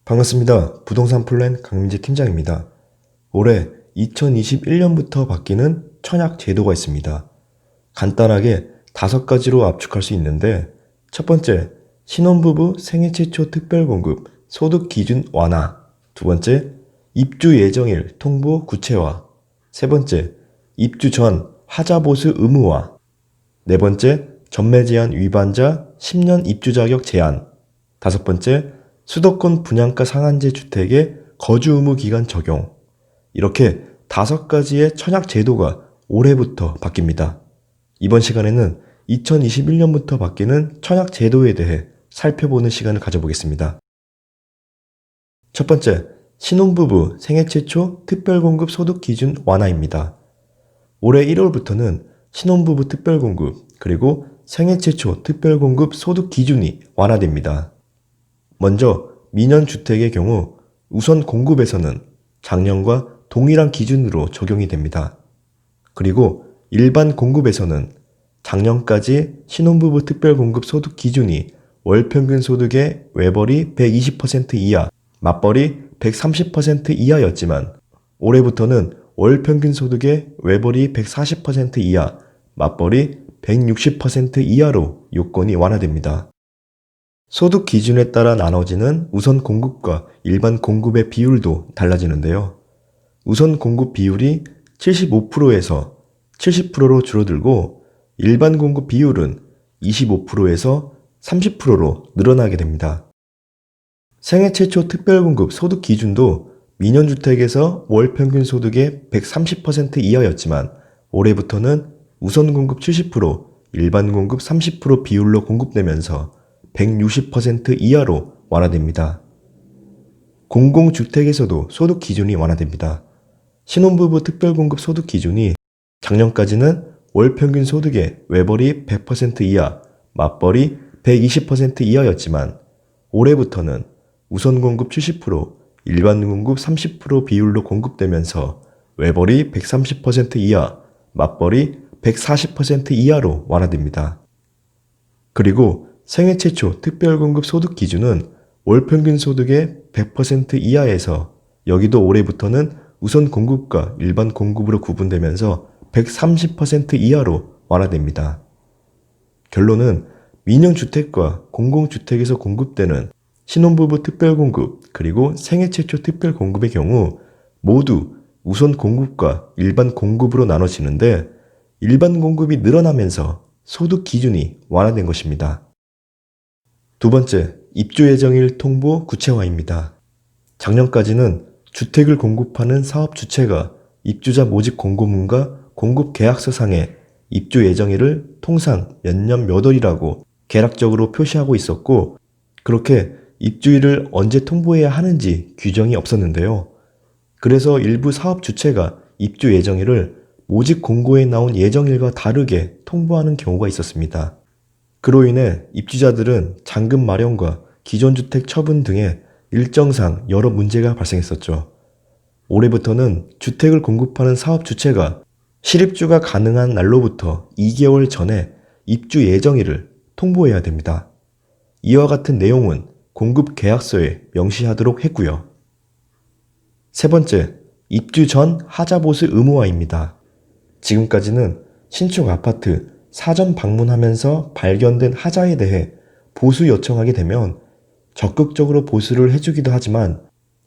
반갑습니다. 부동산 플랜 강민재 팀장입니다. 올해 2021년부터 바뀌는 청약 제도가 있습니다. 간단하게 5가지로 압축할 수 있는데, 첫 번째, 신혼부부 생애 최초 특별공급 소득 기준 완화. 두 번째, 입주 예정일 통보 구체화. 세 번째, 입주 전 하자 보수 의무화. 네 번째, 전매 제한 위반자 10년 입주 자격 제한. 다섯 번째, 수도권 분양가 상한제 주택의 거주 의무 기간 적용. 이렇게 5가지의 청약 제도가 올해부터 바뀝니다. 이번 시간에는 2021년부터 바뀌는 청약 제도에 대해 살펴보는 시간을 가져보겠습니다. 첫 번째, 신혼부부 생애 최초 특별공급 소득 기준 완화입니다. 올해 1월부터는 신혼부부 특별공급 그리고 생애 최초 특별공급 소득 기준이 완화됩니다. 먼저 민연주택의 경우 우선 공급에서는 작년과 동일한 기준으로 적용이 됩니다. 그리고 일반 공급에서는 작년까지 신혼부부 특별공급 소득 기준이 월평균 소득의 외벌이 120% 이하, 맞벌이 130% 이하였지만 올해부터는 월평균 소득의 외벌이 140% 이하, 맞벌이 160% 이하로 요건이 완화됩니다. 소득 기준에 따라 나눠지는 우선 공급과 일반 공급의 비율도 달라지는데요. 우선 공급 비율이 75%에서 70%로 줄어들고 일반 공급 비율은 25%에서 30%로 늘어나게 됩니다. 생애 최초 특별공급 소득 기준도 민연주택에서 월평균 소득의 130% 이하였지만 올해부터는 우선 공급 70%, 일반 공급 30% 비율로 공급되면서 160% 이하로 완화됩니다. 공공주택에서도 소득 기준이 완화됩니다. 신혼부부 특별공급 소득 기준이 작년까지는 월평균 소득의 외벌이 100% 이하, 맞벌이 120% 이하였지만 올해부터는 우선 공급 70%, 일반 공급 30% 비율로 공급되면서 외벌이 130% 이하, 맞벌이 140% 이하로 완화됩니다. 그리고 생애 최초 특별공급 소득 기준은 월평균 소득의 100% 이하에서 여기도 올해부터는 우선 공급과 일반 공급으로 구분되면서 130% 이하로 완화됩니다. 결론은 민영주택과 공공주택에서 공급되는 신혼부부 특별공급 그리고 생애 최초 특별공급의 경우 모두 우선 공급과 일반 공급으로 나눠지는데 일반 공급이 늘어나면서 소득 기준이 완화된 것입니다. 두 번째, 입주 예정일 통보 구체화입니다. 작년까지는 주택을 공급하는 사업 주체가 입주자 모집 공고문과 공급 계약서상에 입주 예정일을 통상 몇 년 몇 월이라고 개략적으로 표시하고 있었고 그렇게 입주일을 언제 통보해야 하는지 규정이 없었는데요. 그래서 일부 사업 주체가 입주 예정일을 모집 공고에 나온 예정일과 다르게 통보하는 경우가 있었습니다. 그로 인해 입주자들은 잔금 마련과 기존 주택 처분 등의 일정상 여러 문제가 발생했었죠. 올해부터는 주택을 공급하는 사업 주체가 실입주가 가능한 날로부터 2개월 전에 입주 예정일을 통보해야 됩니다. 이와 같은 내용은 공급 계약서에 명시하도록 했고요. 세 번째, 입주 전 하자 보수 의무화입니다. 지금까지는 신축 아파트 사전 방문하면서 발견된 하자에 대해 보수 요청하게 되면 적극적으로 보수를 해주기도 하지만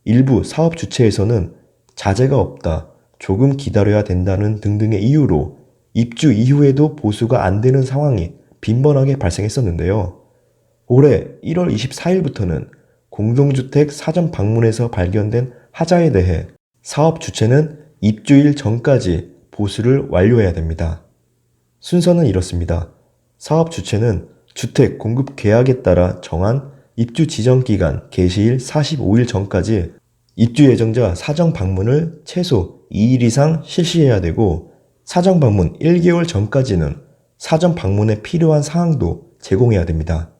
일부 사업 주체에서는 자재가 없다, 조금 기다려야 된다는 등등의 이유로 입주 이후에도 보수가 안 되는 상황이 빈번하게 발생했었는데요. 올해 1월 24일부터는 공동주택 사전 방문에서 발견된 하자에 대해 사업 주체는 입주일 전까지 보수를 완료해야 됩니다. 순서는 이렇습니다. 사업 주체는 주택 공급 계약에 따라 정한 입주 지정 기간 개시일 45일 전까지 입주 예정자 사전 방문을 최소 2일 이상 실시해야 되고 사전 방문 1개월 전까지는 사전 방문에 필요한 사항도 제공해야 됩니다.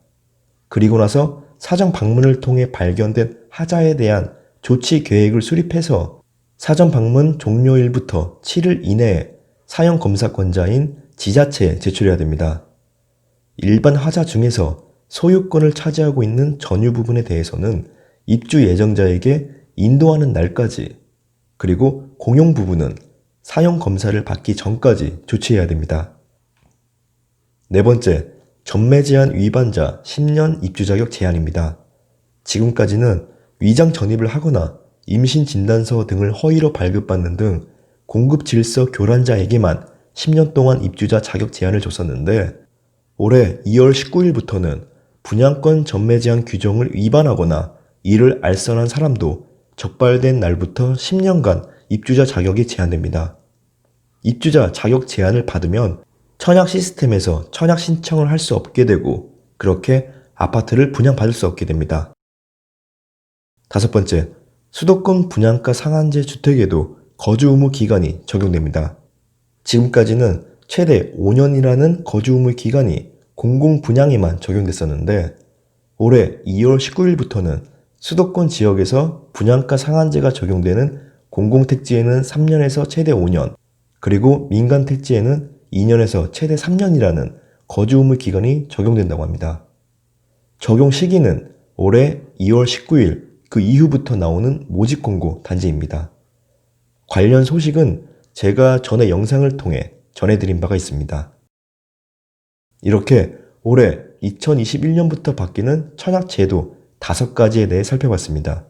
그리고 나서 사전 방문을 통해 발견된 하자에 대한 조치 계획을 수립해서 사전 방문 종료일부터 7일 이내에 사형 검사권자인 지자체에 제출해야 됩니다. 일반 하자 중에서 소유권을 차지하고 있는 전유 부분에 대해서는 입주 예정자에게 인도하는 날까지, 그리고 공용 부부는 사용 검사를 받기 전까지 조치해야 됩니다. 네 번째, 전매 제한 위반자 10년 입주 자격 제한입니다. 지금까지는 위장 전입을 하거나 임신 진단서 등을 허위로 발급받는 등 공급 질서 교란자에게만 10년 동안 입주자 자격 제한을 줬었는데, 올해 2월 19일부터는 분양권 전매 제한 규정을 위반하거나 이를 알선한 사람도 적발된 날부터 10년간 입주자 자격이 제한됩니다. 입주자 자격 제한을 받으면 청약 시스템에서 청약 신청을 할 수 없게 되고, 그렇게 아파트를 분양받을 수 없게 됩니다. 다섯 번째, 수도권 분양가 상한제 주택에도 거주 의무 기간이 적용됩니다. 지금까지는 최대 5년이라는 거주 의무 기간이 공공 분양에만 적용됐었는데, 올해 2월 19일부터는 수도권 지역에서 분양가 상한제가 적용되는 공공택지에는 3년에서 최대 5년, 그리고 민간 택지에는 2년에서 최대 3년이라는 거주 의무 기간이 적용된다고 합니다. 적용 시기는 올해 2월 19일 그 이후부터 나오는 모집 공고 단지입니다. 관련 소식은 제가 전에 영상을 통해 전해드린 바가 있습니다. 이렇게 올해 2021년부터 바뀌는 청약 제도 5가지에 대해 살펴봤습니다.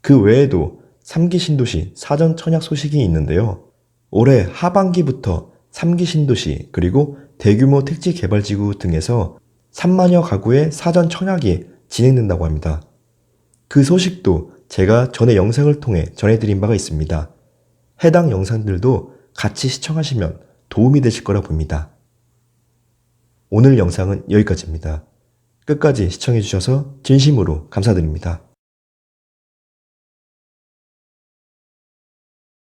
그 외에도 3기 신도시 사전 청약 소식이 있는데요. 올해 하반기부터 3기 신도시 그리고 대규모 택지 개발지구 등에서 3만여 가구의 사전 청약이 진행된다고 합니다. 그 소식도 제가 전에 영상을 통해 전해드린 바가 있습니다. 해당 영상들도 같이 시청하시면 도움이 되실 거라 봅니다. 오늘 영상은 여기까지입니다. 끝까지 시청해주셔서 진심으로 감사드립니다.